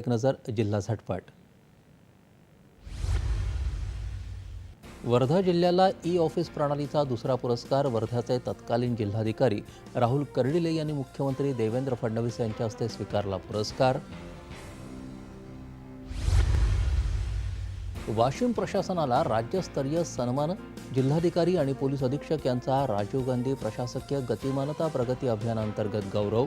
एक नजर जिल्हा झटपट। वर्धा जिल्ह्याला ई ऑफिस प्रणालीचा दुसरा पुरस्कार वर्ध्याचे तत्कालीन जिल्हाधिकारी राहुल कर्डिले यांनी मुख्यमंत्री देवेंद्र फडणवीस यांच्या हस्ते स्वीकारला। पुरस्कार वाशिम प्रशासनाला राज्यस्तरीय सन्मान, जिल्हाधिकारी आणि पोलीस अधीक्षक यांचा राजीव गांधी प्रशासकीय गतिमानता प्रगती अभियानांतर्गत गौरव।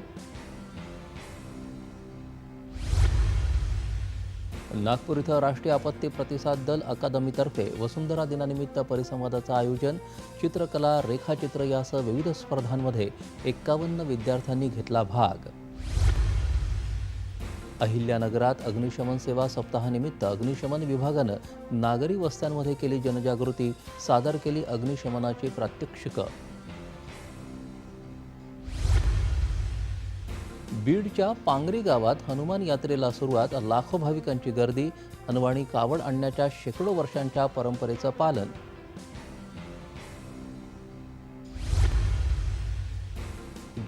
नागपूर इथं राष्ट्रीय आपत्ती प्रतिसाद दल अकादमीतर्फे वसुंधरा दिनानिमित्त परिसंवादाचं आयोजन। चित्रकला, रेखाचित्र यासह विविध स्पर्धांमध्ये 51 विद्यार्थ्यांनी घेतला भाग। अहिल्यानगरात अग्निशमन सेवा सप्ताहानिमित्त अग्निशमन विभागानं नागरी वस्त्यांमध्ये केली जनजागृती, सादर केली अग्निशमनाची प्रात्यक्षिकं। बीडच्या पांगरी गावात हनुमान यात्रेला सुरुवात, लाखो भाविकांची गर्दी, अनवाणी कावड आणण्याच्या शेकडो वर्षांच्या परंपरेचं पालन।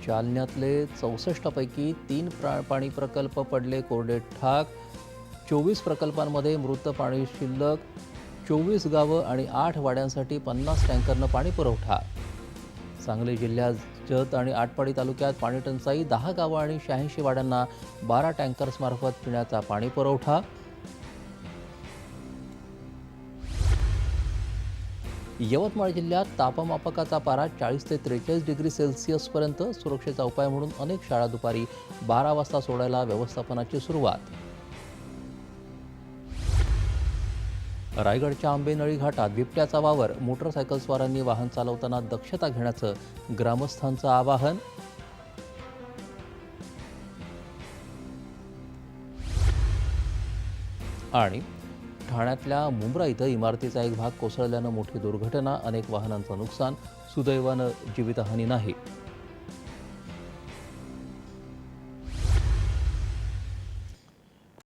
जालन्यातले 64 पैकी 3 पाणी प्रकल्प पडले कोरडे ठाक। 24 प्रकल्पांमध्ये मृत पाणी शिल्लक। 24 गावं आणि 8 वाड्यांसाठी 50 टँकरनं पाणी पुरवठा। सांगली जिल्ह्यात जत आणि आटपाडी तालुक्यात पाणी टंचाई, 10 गावं आणि 86 वाड्यांना 12 टँकर्समार्फत पिण्याचा पाणी पुरवठा। यवतमाळ जिल्ह्यात तापमापकाचा पारा 40 ते 43 डिग्री सेल्सिअसपर्यंत। सुरक्षेचा उपाय म्हणून अनेक शाळा दुपारी 12 वाजता सोडायला व्यवस्थापनाची सुरुवात। रायगडच्या आंबेनळी घाटात बिबट्याचा वावर, मोटरसायकलस्वारांनी वाहन चालवताना दक्षता घेण्याचं ग्रामस्थांचं आवाहन। आणि ठाण्यातल्या मुंब्रा इथं इमारतीचा एक भाग कोसळल्यानं मोठी दुर्घटना, अनेक वाहनांचं नुकसान, सुदैवानं जीवितहानी नाही।